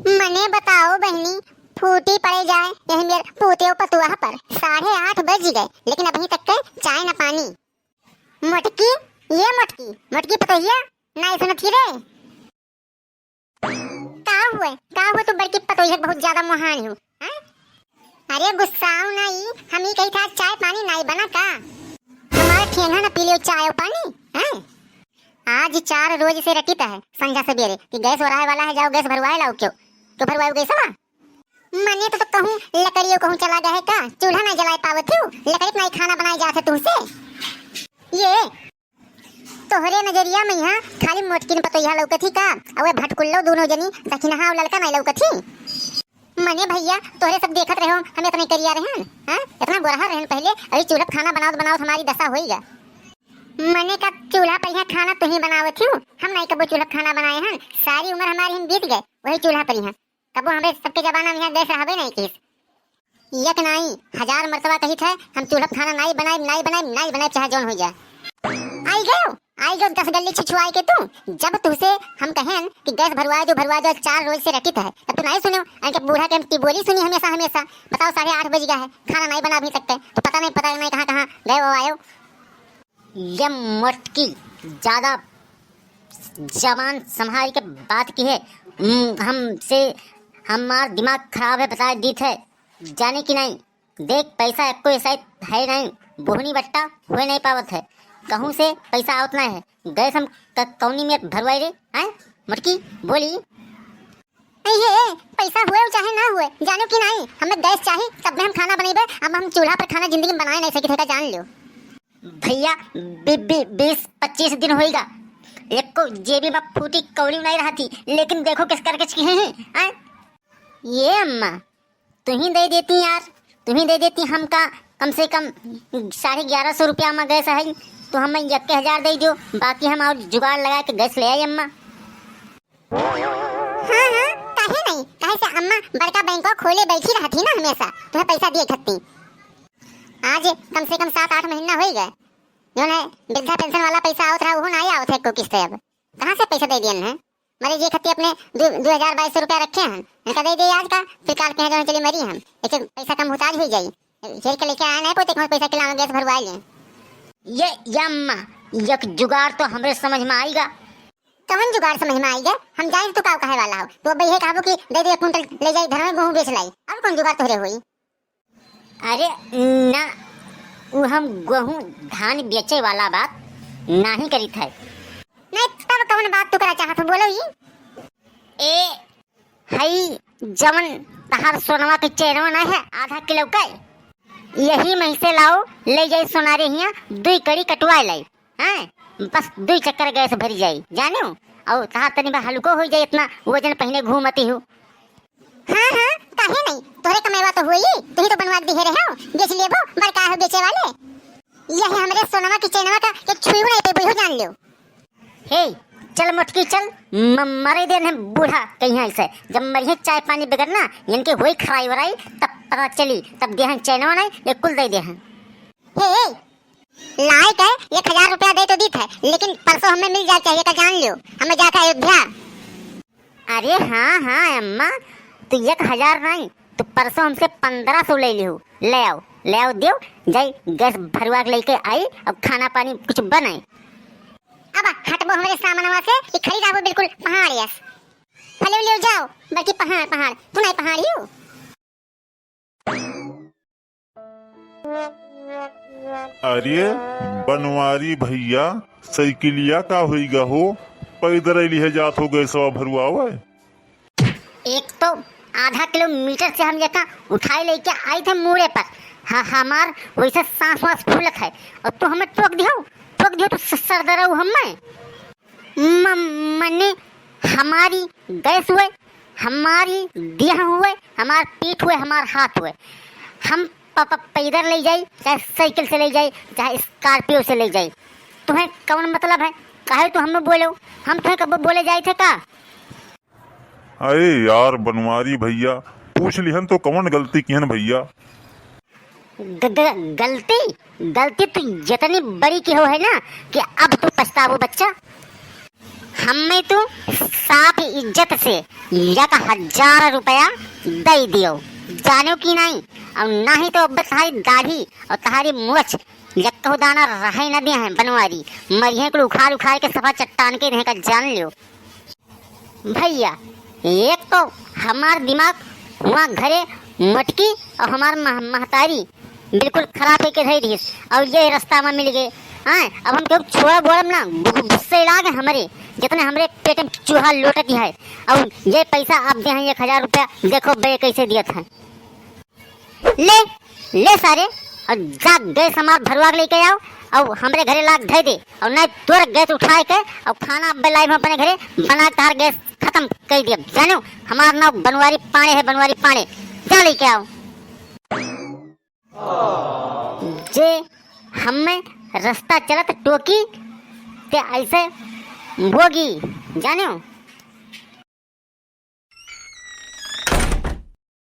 मने बताओ बहनी, फूटी पड़े जाए यही मेरे पोते पतुआ पर 8:30 बज गए, लेकिन अभी तक के चाय न पानी। मोटकी, ये मोटकी मोटकी पतोहिया नहीं सुनत ही रे। का हुए तू बड़की पतोहिया बहुत ज्यादा मोहानी हूँ। अरे गुस्साओ नहीं, हम ही कही था चाय पानी नहीं बना का। हमारे ठेंगा न पी लियो चाय और पानी हैं। आज 4 रोज से रटित है संध्या सवेरे कि गैस भरवाए वाला है, जाओ गैस भरवाए लाओ। क्यों भरवाए गैस वा? मने तो कहूँ लकड़ियों कहूँ चला गया है का, चूल्हा नहीं जलाए पावत हूँ, लकड़ी नहीं खाना बनाए जाते तुमसे। ये तोहरे नजरिया में यहाँ खाली मोटकिन पतोहिया लौकत ही का, और भटकुल्लो दोनों जनी सखिनहा और लड़का नहीं लौकत ही। मने भैया तोहरे सब देखत रहो, हम इतना करिया रहे हैं, इतना गोरहा रहे पहले, अभी चूल्हा खाना बनाओ हमारी दशा होईगा। मने का चूल्हा पर यहाँ खाना तो ही बनावत हूँ, हम नहीं कबो चूल्हा खाना बनाए हैं। सारी उम्र हमारी हम बीत गए वही चूल्हा पर यहाँ, कबो हमें सबके जमाना में यहाँ गैस रहबे नहीं किस। यक नहीं 1000 मरतबा कही थे हम चूल्हा खाना नहीं बनाए चाहे जौन हो जाए। आई गयो 10 गल्ली छिछुआई के तू। जब तुझसे हम कहें कि गैस भरवा दो 4 रोज से रटित है, तब तू नहीं सुनो। अरे बूढ़ा के टिबोली सुनी हमेशा। बताओ 8:30 बज गया है, खाना नहीं बना अभी तक, तो पता नहीं कहाँ गए वो आयो। ये मोटकी ज्यादा जबान संभाल के बात की है। हमसे हमारा दिमाग खराब है, बता दी थे जाने की नहीं। देख पैसा कोई ऐसा है नहीं, बोहनी बट्टा हुए नहीं पावत है, कहूँ से पैसा आवत नहीं है। गैस हम कौनी में भरवाई रे हैं मोटकी बोली। ये पैसा हुए चाहे ना हुए जानो कि नहीं, हमें गैस चाहिए तब हम खाना बनेबे। अब हम चूल्हा पर खाना जिंदगी में बनाए नहीं सके थे, जान लो भैया। 20-25 दिन होएगा, एक को जेबी में फूटी कौड़ी नहीं रहा थी, लेकिन देखो किस करके छिए हैं। ये अम्मा तू ही दे देती यार, तू ही दे देती। हम का कम से कम 1150 रुपया में गैस है, तो हमें 1000 दे दो, बाकी हम और जुगाड़ लगा के गैस ले आई अम्मा। हाँ काहे नहीं, काहे से अम्मा बड़का बैंक खोले बैठी रहती ना हमेशा, तुम्हें पैसा दिए खत्ती। आज कम से कम 7-8 महीना हो गए, जो है वृद्धा पेंशन वाला पैसा आवत रहा वो नहीं आवत है को किस्त। अब कहाँ से पैसा दे दियन है, मरे जी खत्ती अपने 2200 रुपया रखे हैं, इनका दे दे आज का, फिर काल के जो चली मरी हम ऐसे पैसा कम मुहताज हो जाई। जेल के लेके आए नहीं पोते पैसा खिलाओ गैस भरवा लें। ये अम्मा यक जुगाड़ तो हमरे समझ में आएगा। कौन जुगाड़ समझ में आएगा? हम जाए तो काव कहे वाला हो, तो भैया कहबो कि दे दे कुंटल ले जाई घर में गेहूं बेच लाई, अब कौन जुगाड़ तोरे होई? अरे ना वो हम गेहूं धान बेचे वाला बात नहीं करी थे। नहीं तब कौन बात तू करा चाहत बोलो ही। ए हई जमन तहार सोनवा के चेनवा ना है आधा किलो का, यही में से लाओ ले जाए सोनारे हिया 2 कड़ी कटवा लाई, हैं बस 2 चक्कर गैस भरी जाई जानो, और तहार तनी बा हल्को हो जाए, इतना वजन पहने घूमती हो। हाँ काहे नहीं, तोरे कमेवा तो हुई, तू ही तो बनवा दिए रहे हो, बेच लेबो बड़का हो बेचे वाले। यही हमरे सोनवा की चेनवा का एक छुई नहीं पे बुझो जान लियो। हे चल मोटकी चल, मरे देन है बूढ़ा कहीं ऐसे, जब मरिए चाय पानी बगैर ना इनके होई खराई वराई तब पता चली, तब दे हैं चैनवा नहीं ये कुल दे दे हैं। हे लायक है 1000 रुपया दे तो दी थे, लेकिन परसों हमें मिल जाए चाहिए, जान लियो हमें जाकर अयोध्या। अरे हाँ अम्मा तू 1000 नहीं, तो परसों हमसे 1500 ले लियो, ले आओ दियो जाई गैस भरवा के लेके आई, अब खाना पानी कुछ बनाए। अब हटबो हमारे सामानवा से कि खरीदाबो बिल्कुल पहाड़ यस, फले ले जाओ बाकी पहाड़ तू नहीं पहाड़ी हो। अरे बनवारी भैया साइकिलिया का होईगा हो, पैदल लिहे जात हो गैसवा भरवावे। एक तो आधा किलोमीटर से हम यहाँ उठाए लेके आए थे मुड़े पर, हाँ हमार वैसे सांस फूलत है, और तो हमें टोक दियो तो सर दर्द हमें मने हमारी गैस हुए, हमारी दिया हुए, हमार पीठ हुए, हमार हाथ हुए, हम पैदल ले जाए चाहे साइकिल से ले जाए चाहे स्कॉर्पियो से ले जाए, तुम्हें कौन मतलब है? काहे तो हमें बोलो, हम तुम्हें कब बोले जाए थे का? अरे यार बनवारी भैया पूछ लिहन तो कौन गलती किहन भैया। गलती तो जितनी बड़ी की हो है ना कि अब तो पछतावो बच्चा। हमें तू साफ इज्जत से 1000 रुपया दे दियो, जानो की नहीं। और ना ही तो अब तुम्हारी दाढ़ी और तुम्हारी मूछ यक्को दाना रहे न दे हैं बनवारी, मरिए को उखाड़ उखाड़ के सफा चट्टान के का जान लियो। भैया एक तो हमार दिमाग हुआ घरे मटकी और हमार महतारी बिल्कुल खराब है के रही रही, और ये रास्ता में मिल गए। हाँ अब हम क्यों छोड़ा बोलम ना, गुस्से लागे हमारे जितने हमरे पेट में चूहा लोटती है। और ये पैसा आप दे हैं 1000 रुपया, देखो बे कैसे दिया था। ले ले सारे और जा गैस हमार भरवा के लेके आओ और हमरे घरे लाग धे दे, और नहीं तुरंत गैस उठाए के और खाना बेलाई में अपने घरे बना तार गैस खत्म कर दिया। जानो हमार नाम बनवारी पाने है, बनवारी पाने, जा लेके आओ। जे हमें रास्ता चलत टोकी ते ऐसे होगी जानो।